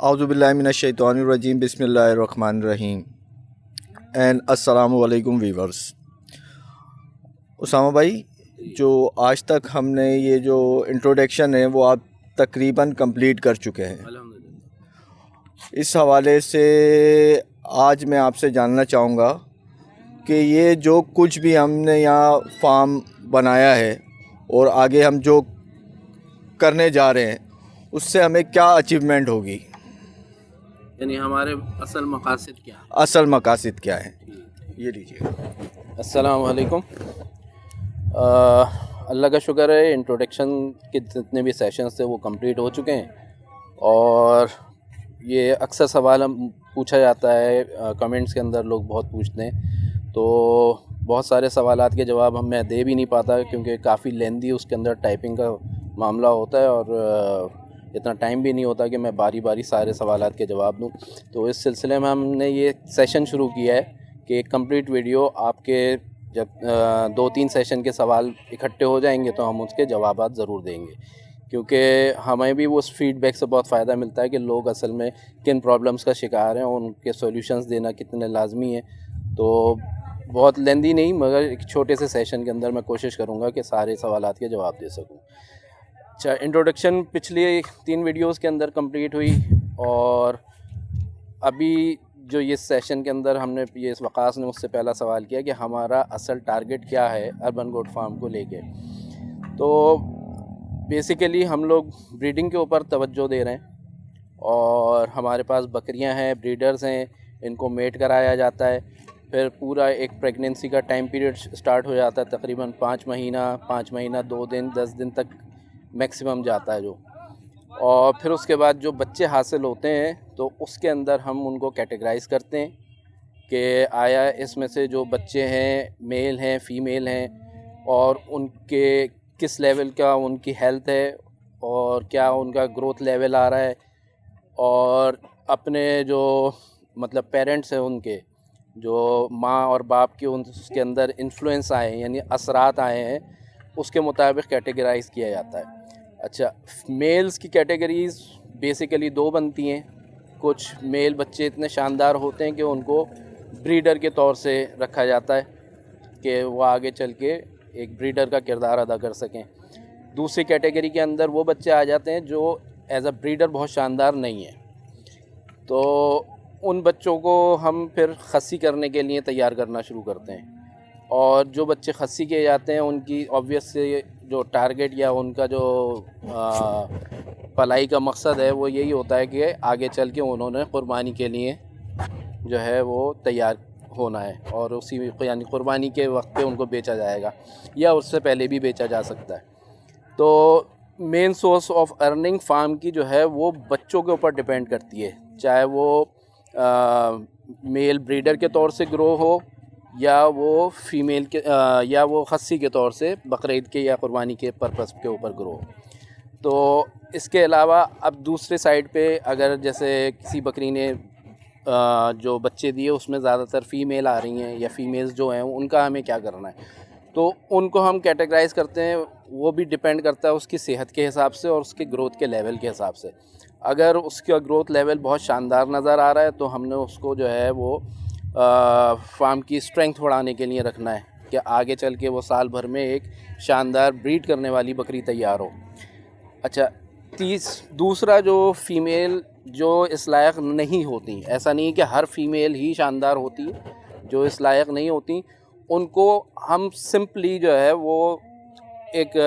औज़ुबिल्लाहि मिनश्शैतानिर्रजीम बिस्मिल्लाहिर्रहमानिर्रहीम एंड अस्सलामु अलैकुम वीवर्स। उसामा भाई, जो आज तक हमने ये जो इंट्रोडक्शन है वो आप तकरीबन कंप्लीट कर चुके हैं। अल्हम्दुलिल्लाह। इस हवाले से आज मैं आपसे जानना चाहूँगा कि ये जो कुछ भी हमने यहाँ फार्म बनाया है और आगे हम जो करने जा रहे हैं उससे हमें क्या अचीवमेंट होगी, यानी हमारे असल मकासद क्या है? असल मकासद क्या है, ये लीजिए। अस्सलाम वालेकुम। अल्लाह का शुक्र है, इंट्रोडक्शन के जितने भी सेशंस थे वो कंप्लीट हो चुके हैं। और ये अक्सर सवाल हम पूछा जाता है, कमेंट्स के अंदर लोग बहुत पूछते हैं, तो बहुत सारे सवालात के जवाब मैं दे भी नहीं पाता क्योंकि काफ़ी लेंदी उसके अंदर टाइपिंग का मामला होता है और इतना टाइम भी नहीं होता कि मैं बारी बारी सारे सवालात के जवाब दूं। तो इस सिलसिले में हमने ये सेशन शुरू किया है कि एक कंप्लीट वीडियो आपके जब 2-3 सेशन के सवाल इकट्ठे हो जाएंगे तो हम उसके जवाब ज़रूर देंगे, क्योंकि हमें भी उस फीडबैक से बहुत फ़ायदा मिलता है कि लोग असल में किन प्रॉब्लम्स का शिकार हैं और उनके सॉल्यूशंस देना कितने लाजमी है। तो बहुत लेंदी नहीं, मगर एक छोटे से सेशन के अंदर मैं कोशिश करूँगा कि सारे सवालात के जवाब दे सकूँ। अच्छा, इंट्रोडक्शन पिछली 3 वीडियोस के अंदर कंप्लीट हुई और अभी जो ये सेशन के अंदर हमने ये वकास ने मुझसे पहला सवाल किया कि हमारा असल टारगेट क्या है अर्बन गोट फार्म को लेके। तो बेसिकली हम लोग ब्रीडिंग के ऊपर तवज्जो दे रहे हैं और हमारे पास बकरियां हैं, ब्रीडर्स हैं, इनको मेट कराया जाता है। फिर पूरा एक प्रेगनेंसी का टाइम पीरियड स्टार्ट हो जाता है, तकरीबन 5 महीना 2 दिन 10 दिन तक मैक्सिमम जाता है जो। और फिर उसके बाद जो बच्चे हासिल होते हैं तो उसके अंदर हम उनको कैटेगराइज़ करते हैं कि आया इसमें से जो बच्चे हैं मेल हैं फ़ीमेल हैं और उनके किस लेवल का उनकी हेल्थ है और क्या उनका ग्रोथ लेवल आ रहा है, और अपने जो मतलब पेरेंट्स हैं उनके जो माँ और बाप के उसके अंदर इन्फ्लुएंस आए हैं यानी असरात आए हैं, उसके मुताबिक कैटेगराइज़ किया जाता है। अच्छा, मेल्स की कैटेगरीज़ बेसिकली 2 बनती हैं। कुछ मेल बच्चे इतने शानदार होते हैं कि उनको ब्रीडर के तौर से रखा जाता है कि वो आगे चल के एक ब्रीडर का किरदार अदा कर सकें। दूसरी कैटेगरी के अंदर वो बच्चे आ जाते हैं जो एज अ ब्रीडर बहुत शानदार नहीं है, तो उन बच्चों को हम फिर खस्सी करने के लिए तैयार करना शुरू करते हैं। और जो बच्चे खस्सी किए जाते हैं उनकी ऑब्वियस से जो टारगेट या उनका जो पलाई का मकसद है वो यही होता है कि आगे चल के उन्होंने क़ुरबानी के लिए जो है वो तैयार होना है और उसी यानी क़ुरबानी के वक्त पे उनको बेचा जाएगा या उससे पहले भी बेचा जा सकता है। तो main source of earning farm की जो है वो बच्चों के ऊपर डिपेंड करती है, चाहे वो मेल ब्रीडर के तौर से ग्रो हो या वो फ़ीमेल के या वो खस्सी के तौर से बकरीद के या क़ुरबानी के पर्पस के ऊपर ग्रो। तो इसके अलावा अब दूसरे साइड पे अगर जैसे किसी बकरी ने जो बच्चे दिए उसमें ज़्यादातर फ़ीमेल आ रही हैं या फ़ीमेल्स जो हैं उनका हमें क्या करना है, तो उनको हम कैटेगराइज़ करते हैं। वो भी डिपेंड करता है उसकी सेहत के हिसाब से और उसके ग्रोथ के लेवल के हिसाब से। अगर उसका ग्रोथ लेवल बहुत शानदार नज़र आ रहा है तो हमने उसको जो है वो फार्म की स्ट्रेंथ बढ़ाने के लिए रखना है कि आगे चल के वो साल भर में एक शानदार ब्रीड करने वाली बकरी तैयार हो। अच्छा, दूसरा जो फ़ीमेल जो इस लायक नहीं होती, ऐसा नहीं कि हर फ़ीमेल ही शानदार होती है, जो इस लायक नहीं होती उनको हम सिंपली जो है वो एक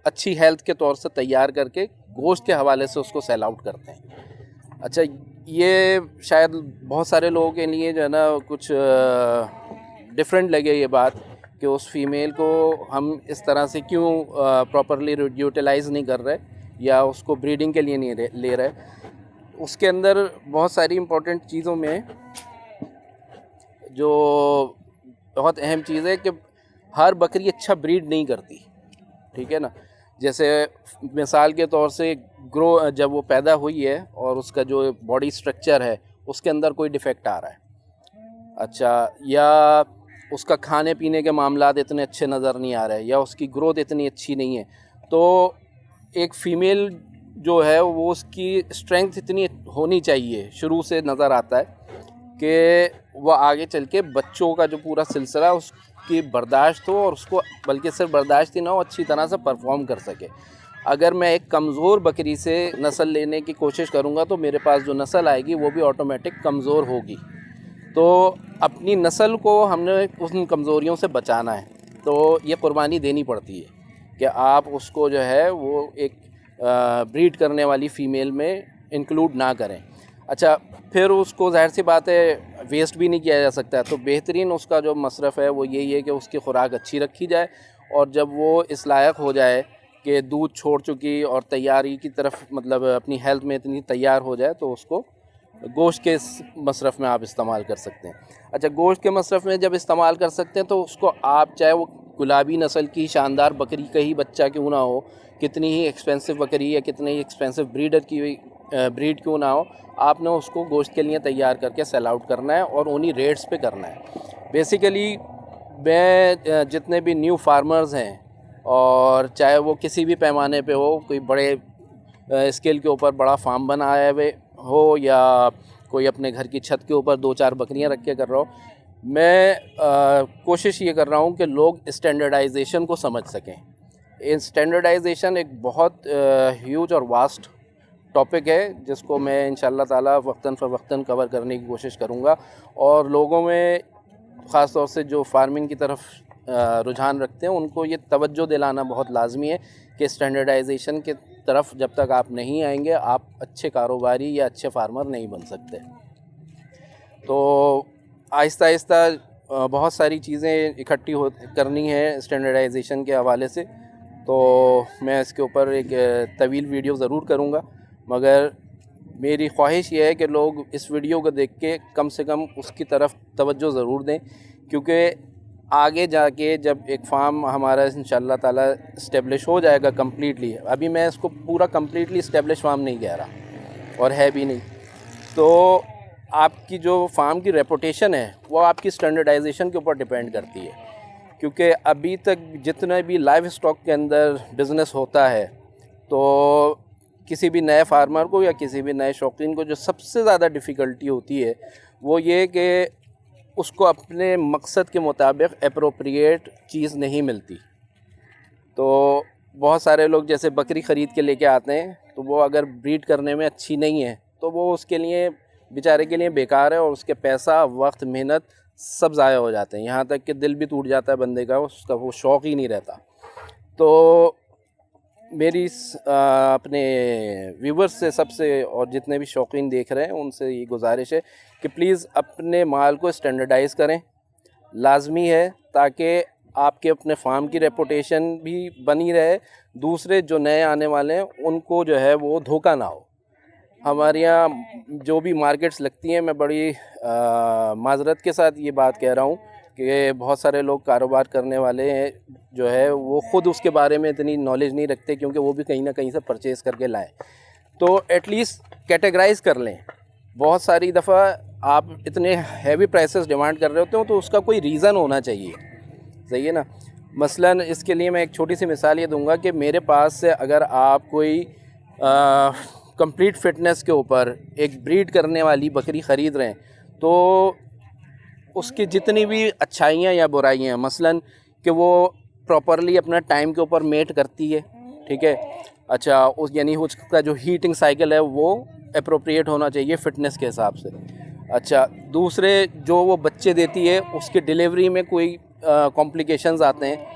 अच्छी हेल्थ के तौर से तैयार करके गोश्त के हवाले से उसको सेल आउट करते हैं। अच्छा, ये शायद बहुत सारे लोगों के लिए जो है ना कुछ डिफरेंट लगे ये बात कि उस फीमेल को हम इस तरह से क्यों प्रॉपरली यूटिलाइज़ नहीं कर रहे या उसको ब्रीडिंग के लिए नहीं ले रहे। उसके अंदर बहुत सारी इम्पोर्टेंट चीज़ों में जो बहुत अहम चीज़ है कि हर बकरी अच्छा ब्रीड नहीं करती, ठीक है ना। जैसे मिसाल के तौर से ग्रो जब वो पैदा हुई है और उसका जो बॉडी स्ट्रक्चर है उसके अंदर कोई डिफेक्ट आ रहा है, अच्छा, या उसका खाने पीने के मामलात इतने अच्छे नज़र नहीं आ रहे या उसकी ग्रोथ इतनी अच्छी नहीं है, तो एक फ़ीमेल जो है वो उसकी स्ट्रेंथ इतनी होनी चाहिए, शुरू से नज़र आता है कि वह आगे चल के बच्चों का जो पूरा सिलसिला उसकी बर्दाश्त हो, और उसको बल्कि सिर्फ बर्दाश्त ही ना हो, अच्छी तरह से परफॉर्म कर सके। अगर मैं एक कमज़ोर बकरी से नस्ल लेने की कोशिश करूँगा तो मेरे पास जो नस्ल आएगी वो भी ऑटोमेटिक कमज़ोर होगी। तो अपनी नस्ल को हमने उन कमज़ोरियों से बचाना है, तो ये कुर्बानी देनी पड़ती है कि आप उसको जो है वो एक ब्रीड करने वाली फ़ीमेल में इंक्लूड ना करें। अच्छा, फिर उसको ज़ाहिर सी बात है वेस्ट भी नहीं किया जा सकता है, तो बेहतरीन उसका जो मसरफ़ है वो यही है कि उसकी खुराक अच्छी रखी जाए, और जब वो इस लायक हो जाए कि दूध छोड़ चुकी और तैयारी की तरफ, मतलब अपनी हेल्थ में इतनी तैयार हो जाए, तो उसको गोश्त के मसरफ़ में आप इस्तेमाल कर सकते हैं। अच्छा, गोश्त के मसरफ़ में जब इस्तेमाल कर सकते हैं तो उसको आप, चाहे वो गुलाबी नस्ल की शानदार बकरी का ही बच्चा क्यों ना हो, कितनी ही एक्सपेंसिव बकरी या कितनी ही एक्सपेंसिव ब्रीडर की ब्रीड क्यों ना हो, आपने उसको गोश्त के लिए तैयार करके सेल आउट करना है और उन्हीं रेट्स पे करना है। बेसिकली मैं जितने भी न्यू फार्मर्स हैं, और चाहे वो किसी भी पैमाने पे हो, कोई बड़े स्केल के ऊपर बड़ा फार्म बनाया हुए हो या कोई अपने घर की छत के ऊपर 2-4 बकरियां रख के कर रहा हो, मैं कोशिश ये कर रहा हूँ कि लोग स्टैंडर्डाइजेशन को समझ सकें। स्टैंडर्डाइजेशन एक बहुत ह्यूज और वास्ट टॉपिक है, जिसको मैं इंशाल्लाह ताला वक्तन फ़वक्तन कवर करने की कोशिश करूँगा, और लोगों में ख़ास तौर से जो फार्मिंग की तरफ रुझान रखते हैं उनको ये तवज्जो दिलाना बहुत लाजमी है कि स्टैंडर्डाइजेशन के तरफ जब तक आप नहीं आएंगे, आप अच्छे कारोबारी या अच्छे फार्मर नहीं बन सकते। तो आहिस्ता आहिस्ता बहुत सारी चीज़ें इकट्ठी हो करनी है स्टैंडर्डाइजेशन के हवाले से, तो मैं इसके ऊपर एक तवील वीडियो ज़रूर करूँगा, मगर मेरी ख्वाहिश ये है कि लोग इस वीडियो को देख के कम से कम उसकी तरफ तवज्जो ज़रूर दें, क्योंकि आगे जाके जब एक फार्म हमारा इंशाल्लाह ताला इस्टेब्लिश हो जाएगा कम्प्लीटली, अभी मैं इसको पूरा कम्प्लीटली इस्टेब्लिश फार्म नहीं कह रहा और है भी नहीं, तो आपकी जो फार्म की रेपुटेशन है वो आपकी स्टैंडर्डाइजेशन के ऊपर डिपेंड करती है। क्योंकि अभी तक जितने भी लाइव स्टॉक के अंदर बिज़नेस होता है, तो किसी भी नए फार्मर को या किसी भी नए शौकीन को जो सबसे ज़्यादा डिफ़िकल्टी होती है वो ये कि उसको अपने मकसद के मुताबिक एप्रोप्रिएट चीज़ नहीं मिलती। तो बहुत सारे लोग जैसे बकरी ख़रीद के लेके आते हैं, तो वो अगर ब्रीड करने में अच्छी नहीं है तो वो उसके लिए बेचारे के लिए बेकार है, और उसके पैसा, वक्त, मेहनत सब ज़ाया हो जाते हैं, यहाँ तक कि दिल भी टूट जाता है बंदे का, उसका वो शौक़ ही नहीं रहता। तो मेरी अपने व्यूवर्स से सबसे, और जितने भी शौकीन देख रहे हैं उनसे ये गुजारिश है कि प्लीज़ अपने माल को स्टैंडर्डाइज़ करें, लाजमी है, ताकि आपके अपने फार्म की रेपुटेशन भी बनी रहे, दूसरे जो नए आने वाले हैं उनको जो है वो धोखा ना हो। हमारे यहाँ जो भी मार्केट्स लगती हैं, मैं बड़ी माजरत के साथ ये बात कह रहा हूँ कि बहुत सारे लोग कारोबार करने वाले हैं जो है वो ख़ुद उसके बारे में इतनी नॉलेज नहीं रखते, क्योंकि वो भी कहीं ना कहीं से परचेज़ करके लाएं। तो एटलीस्ट कैटेगराइज़ कर लें। बहुत सारी दफ़ा आप इतने हैवी प्राइसेस डिमांड कर रहे होते हो तो उसका कोई रीज़न होना चाहिए, सही है ना। मसलन इसके लिए मैं एक छोटी सी मिसाल ये दूंगा कि मेरे पास से अगर आप कोई कंप्लीट फ़िटनेस के ऊपर एक ब्रीड करने वाली बकरी ख़रीद रहे हैं, तो उसकी जितनी भी अच्छाइयाँ या बुराइयाँ, मसलन कि वो प्रॉपरली अपना टाइम के ऊपर मेट करती है, ठीक है। अच्छा, उस यानी उसका जो हीटिंग साइकिल है वो एप्रोप्रिएट होना चाहिए फ़िटनेस के हिसाब से। अच्छा, दूसरे जो वो बच्चे देती है उसकी डिलीवरी में कोई कॉम्प्लिकेशंस आते हैं,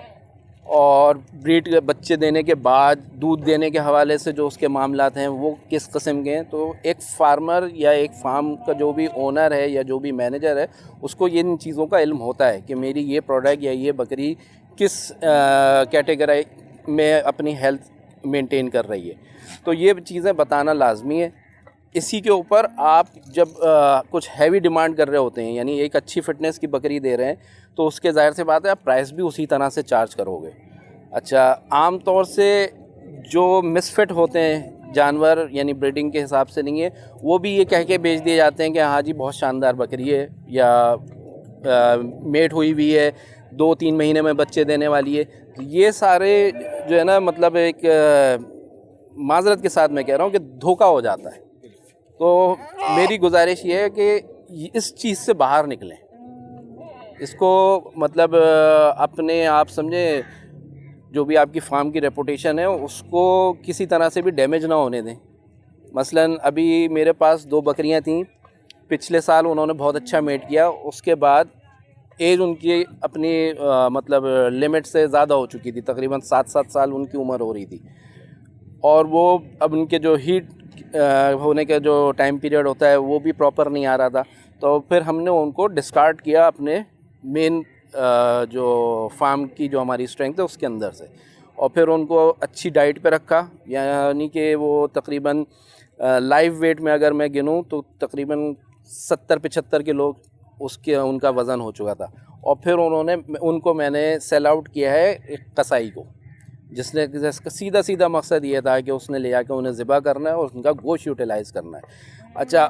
और ब्रीड के बच्चे देने के बाद दूध देने के हवाले से जो उसके मामलात हैं वो किस किस्म के हैं। तो एक फार्मर या एक फार्म का जो भी ओनर है या जो भी मैनेजर है, उसको इन चीज़ों का इल्म होता है कि मेरी ये प्रोडक्ट या ये बकरी किस कैटेगरी में अपनी हेल्थ मेंटेन कर रही है। तो ये चीज़ें बताना लाजमी है। इसी के ऊपर आप जब कुछ हैवी डिमांड कर रहे होते हैं, यानी एक अच्छी फ़िटनेस की बकरी दे रहे हैं, तो उसके ज़ाहिर सी बात है आप प्राइस भी उसी तरह से चार्ज करोगे। अच्छा, आम तौर से जो मिसफिट होते हैं जानवर, यानी ब्रीडिंग के हिसाब से नहीं है, वो भी ये कह के बेच दिए जाते हैं कि हाँ जी बहुत शानदार बकरी है, या मेट हुई हुई है, 2-3 महीने में बच्चे देने वाली है। तो ये सारे जो है ना, मतलब एक माजरत के साथ मैं कह रहा हूँ कि धोखा हो जाता है। तो मेरी गुजारिश ये है कि इस चीज़ से बाहर निकलें, इसको मतलब अपने आप समझे, जो भी आपकी फार्म की रेपुटेशन है उसको किसी तरह से भी डैमेज ना होने दें। मसलन अभी मेरे पास 2 बकरियां थीं, पिछले साल उन्होंने बहुत अच्छा मेट किया, उसके बाद एज उनकी अपनी मतलब लिमिट से ज़्यादा हो चुकी थी, तकरीबन 7 साल उनकी उम्र हो रही थी, और वो अब उनके जो हीट होने का जो टाइम पीरियड होता है वो भी प्रॉपर नहीं आ रहा था। तो फिर हमने उनको डिस्कार्ड किया अपने मेन जो फार्म की जो हमारी स्ट्रेंथ है उसके अंदर से, और फिर उनको अच्छी डाइट पे रखा, यानी कि वो तकरीबन लाइव वेट में अगर मैं गिनूँ तो तकरीबन 70-75 किलो उनका वज़न हो चुका था। और फिर उनको मैंने सेल आउट किया है एक कसाई को, जिसका सीधा मकसद ये था कि उसने ले आके उन्हें ज़िबा करना है और उनका गोश्त यूटिलाइज़ करना है। अच्छा,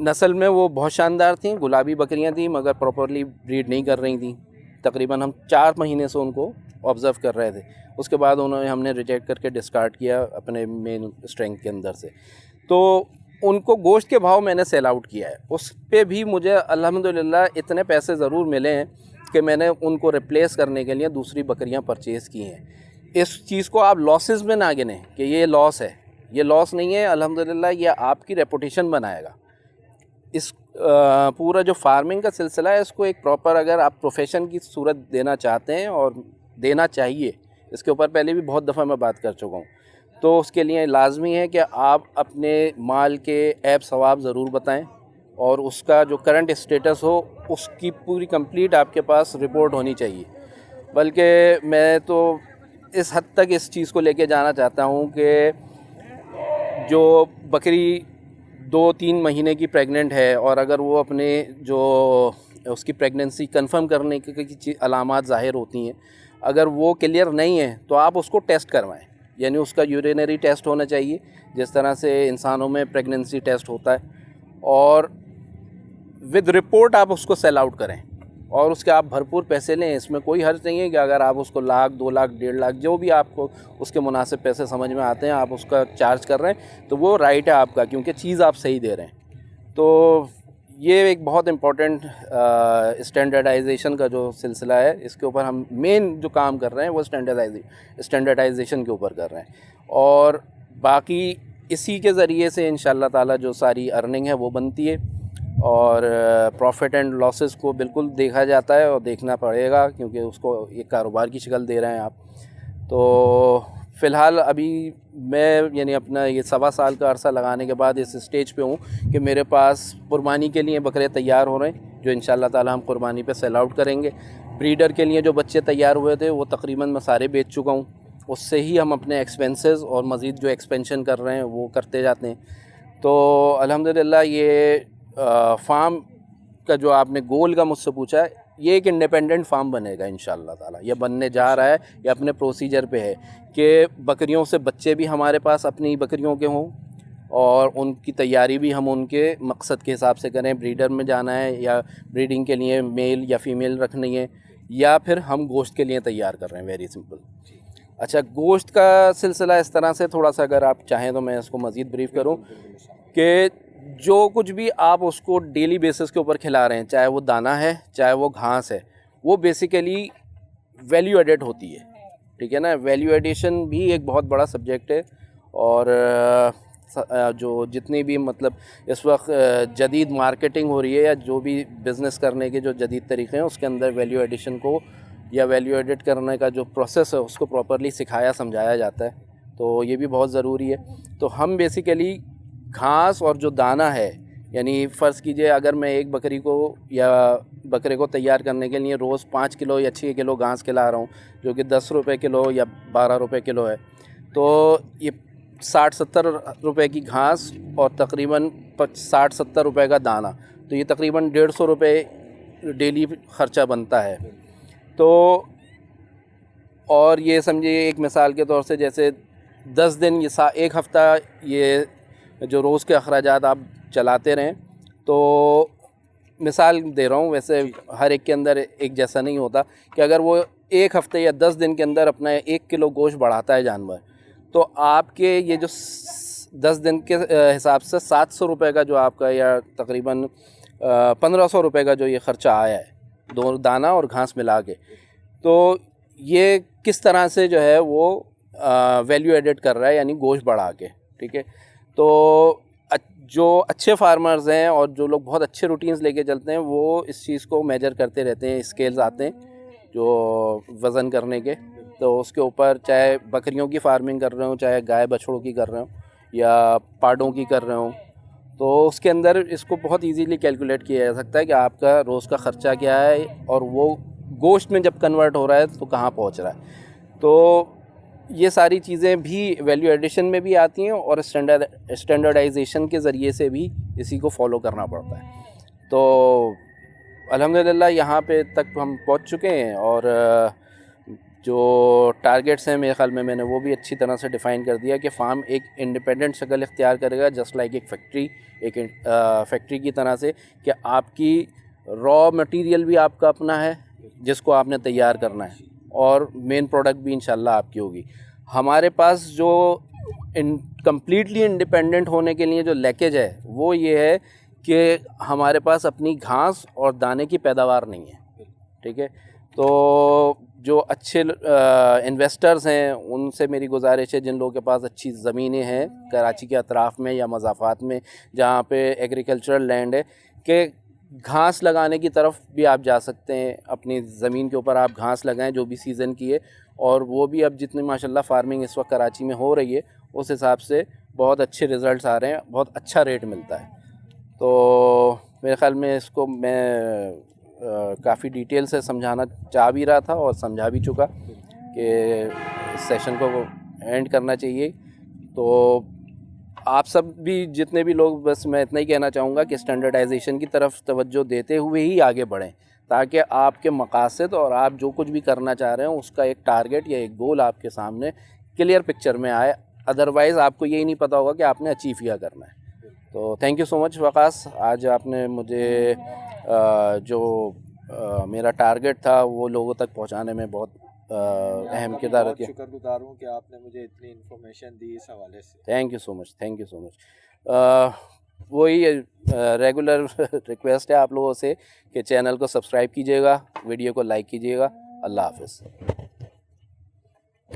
नस्ल में वो बहुत शानदार थी, गुलाबी बकरियां थी, मगर प्रॉपरली ब्रीड नहीं कर रही थी। तकरीबन हम 4 महीने से उनको ऑब्ज़र्व कर रहे थे, उसके बाद हमने रिजेक्ट करके डिस्कार्ड किया अपने मेन स्ट्रेंथ के अंदर से। तो उनको गोश्त के भाव मैंने सेल आउट किया है, उस पे भी मुझे अल्हम्दुलिल्लाह इतने पैसे ज़रूर मिले हैं कि मैंने उनको रिप्लेस करने के लिए दूसरी बकरियां परचेज़ की हैं। इस चीज़ को आप लॉसेस में ना गिनें कि ये लॉस है, ये लॉस नहीं है, अल्हम्दुलिल्लाह ये आपकी रेपुटेशन बनाएगा। इस पूरा जो फार्मिंग का सिलसिला है इसको एक प्रॉपर अगर आप प्रोफेशन की सूरत देना चाहते हैं, और देना चाहिए, इसके ऊपर पहले भी बहुत दफ़ा मैं बात कर चुका हूँ, तो उसके लिए लाजमी है कि आप अपने माल के ऐब सवाब ज़रूर बताएं, और उसका जो करंट स्टेटस हो उसकी पूरी कंप्लीट आपके पास रिपोर्ट होनी चाहिए। बल्कि मैं तो इस हद तक इस चीज़ को लेके जाना चाहता हूँ कि जो बकरी 2-3 महीने की प्रेग्नेंट है, और अगर वो अपने जो उसकी प्रेगनेंसी कंफर्म करने की अलामात ज़ाहिर होती हैं, अगर वो क्लियर नहीं है तो आप उसको टेस्ट करवाएं, यानी उसका यूरिनरी टेस्ट होना चाहिए जिस तरह से इंसानों में प्रेगनेंसी टेस्ट होता है, और विद रिपोर्ट आप उसको सेल आउट करें, और उसके आप भरपूर पैसे लें। इसमें कोई हर्ज नहीं है कि अगर आप उसको 1 लाख 2 लाख 1.5 लाख जो भी आपको उसके मुनासिब पैसे समझ में आते हैं आप उसका चार्ज कर रहे हैं, तो वो राइट है आपका, क्योंकि चीज़ आप सही दे रहे हैं। तो ये एक बहुत इम्पॉर्टेंट स्टैंडर्डाइजेशन का जो सिलसिला है, इसके ऊपर हम मेन जो काम कर रहे हैं वो स्टैंडर्डाइजेशन के ऊपर कर रहे हैं, और बाकी इसी के ज़रिए से इंशाअल्लाह ताला जो सारी अर्निंग है वो बनती है, और प्रॉफिट एंड लॉसेस को बिल्कुल देखा जाता है और देखना पड़ेगा, क्योंकि उसको एक कारोबार की शक्ल दे रहे हैं आप। तो फ़िलहाल अभी मैं यानी अपना ये 1.25 साल का अरसा लगाने के बाद इस स्टेज पे हूँ कि मेरे पास कुर्बानी के लिए बकरे तैयार हो रहे हैं, जो इंशाअल्लाह ताला हम कुर्बानी पे सेल आउट करेंगे। ब्रीडर के लिए जो बच्चे तैयार हुए थे वो तकरीबन मैं सारे बेच चुका हूँ, उससे ही हम अपने एक्सपेंसेस और मज़ीद जो एक्सपेंशन कर रहे हैं वो करते जाते हैं। तो अल्हम्दुलिल्लाह ये फार्म का जो आपने गोल का मुझसे पूछा है, ये एक इंडिपेंडेंट फार्म बनेगा इंशाअल्लाह ताला, ये बनने जा रहा है, ये अपने प्रोसीजर पे है कि बकरियों से बच्चे भी हमारे पास अपनी बकरियों के हों, और उनकी तैयारी भी हम उनके मकसद के हिसाब से करें, ब्रीडर में जाना है या ब्रीडिंग के लिए मेल या फ़ीमेल रखनी है, या फिर हम गोश्त के लिए तैयार कर रहे हैं। Very simple. अच्छा, गोश्त का सिलसिला इस तरह से थोड़ा सा अगर आप चाहें तो मैं इसको मज़ीद ब्रीफ़ करूँ कि जो कुछ भी आप उसको डेली बेसिस के ऊपर खिला रहे हैं, चाहे वो दाना है चाहे वो घास है, वो बेसिकली वैल्यू एडेड होती है, ठीक है ना। वैल्यू एडिशन भी एक बहुत बड़ा सब्जेक्ट है, और जो जितनी भी मतलब इस वक्त जदीद मार्केटिंग हो रही है या जो भी बिज़नेस करने के जो जदीद तरीक़े हैं, उसके अंदर वैल्यू एडिशन को या वैल्यू एडिट करने का जो प्रोसेस है उसको प्रॉपरली सिखाया समझाया जाता है, तो ये भी बहुत ज़रूरी है। तो हम बेसिकली घास और जो दाना है, यानी फ़र्ज़ कीजिए अगर मैं एक बकरी को या बकरे को तैयार करने के लिए रोज़ 5 किलो या 6 किलो घास खिला रहा हूँ, जो कि 10 रुपये किलो या 12 रुपये किलो है, तो ये 60-70 रुपये की घास और तकरीबन 60-70 रुपये का दाना, तो ये तकरीबन 150 रुपये डेली ख़र्चा बनता है। तो और ये समझिए एक मिसाल के तौर से जैसे 10 दिन ये एक हफ़्ता ये जो रोज़ के अखराजात आप चलाते रहें, तो मिसाल दे रहा हूँ, वैसे हर एक के अंदर एक जैसा नहीं होता, कि अगर वो एक हफ़्ते या 10 दिन के अंदर अपना 1 किलो गोश्त बढ़ाता है जानवर, तो आपके ये जो 10 दिन के हिसाब से 700 रुपये का जो आपका, या तकरीबन 1500 रुपये का जो ये ख़र्चा आया है, दोनों दाना और घास मिला के, तो ये किस तरह से जो है वो वैल्यू एडिट कर रहा है, यानी गोश्त बढ़ा के, ठीक है। तो जो अच्छे फार्मर्स हैं और जो लोग बहुत अच्छे रूटीन्स लेके चलते हैं, वो इस चीज़ को मेजर करते रहते हैं। स्केल्स आते हैं जो वज़न करने के, तो उसके ऊपर चाहे बकरियों की फार्मिंग कर रहे हो, चाहे गाय बछड़ों की कर रहे हो, या पाड़ों की कर रहे हो, तो उसके अंदर इसको बहुत इजीली कैलकुलेट किया जा सकता है कि आपका रोज़ का ख़र्चा क्या है, और वो गोश्त में जब कन्वर्ट हो रहा है तो कहाँ पहुँच रहा है। तो ये सारी चीज़ें भी वैल्यू एडिशन में भी आती हैं, और स्टैंडर्डाइजेशन के ज़रिए से भी इसी को फॉलो करना पड़ता है। तो अल्हम्दुलिल्लाह यहाँ पे तक हम पहुँच चुके हैं, और जो टारगेट्स हैं मेरे ख़्याल में मैंने वो भी अच्छी तरह से डिफ़ाइन कर दिया कि फ़ार्म एक इंडिपेंडेंट शक्ल इख्तियार करेगा, जस्ट लाइक एक फैक्ट्री की तरह से, कि आपकी रॉ मटेरियल भी आपका अपना है जिसको आपने तैयार करना है, और मेन प्रोडक्ट भी इंशाल्लाह आपकी होगी। हमारे पास जो कम्प्लीटली इंडिपेंडेंट होने के लिए जो लैकेज है वो ये है कि हमारे पास अपनी घास और दाने की पैदावार नहीं है, ठीक है। तो जो अच्छे इन्वेस्टर्स हैं उनसे मेरी गुजारिश है, जिन लोगों के पास अच्छी ज़मीनें हैं कराची के अतराफ़ में या मज़ाफ़ात में जहाँ पे एग्रीकल्चरल लैंड है, कि घास लगाने की तरफ भी आप जा सकते हैं। अपनी ज़मीन के ऊपर आप घास लगाएं जो भी सीज़न की है, और वो भी अब जितनी माशाल्लाह फार्मिंग इस वक्त कराची में हो रही है, उस हिसाब से बहुत अच्छे रिज़ल्ट्स आ रहे हैं, बहुत अच्छा रेट मिलता है। तो मेरे ख़्याल में इसको मैं काफ़ी डिटेल से समझाना चाह भी रहा था, और समझा भी चुका कि इस सेशन को एंड करना चाहिए। तो आप सब भी, जितने भी लोग, बस मैं इतना ही कहना चाहूँगा कि स्टैंडर्डाइजेशन की तरफ तवज्जो देते हुए ही आगे बढ़ें, ताकि आपके मकासद और आप जो कुछ भी करना चाह रहे हो उसका एक टारगेट या एक गोल आपके सामने क्लियर पिक्चर में आए। अदरवाइज़ आपको यही नहीं पता होगा कि आपने अचीव क्या करना है। तो thank you so much Waqas, आज आपने मुझे मेरा टारगेट था वो लोगों तक पहुंचाने में बहुत अहम किरदार किया। शुक्रगुजार हूँ कि आपने मुझे इतनी इन्फॉर्मेशन दी इस हवाले से। Thank you so much, thank you so much. वही रेगुलर रिक्वेस्ट है आप लोगों से कि चैनल को सब्सक्राइब कीजिएगा, वीडियो को लाइक कीजिएगा। अल्लाह हाफ़िज़।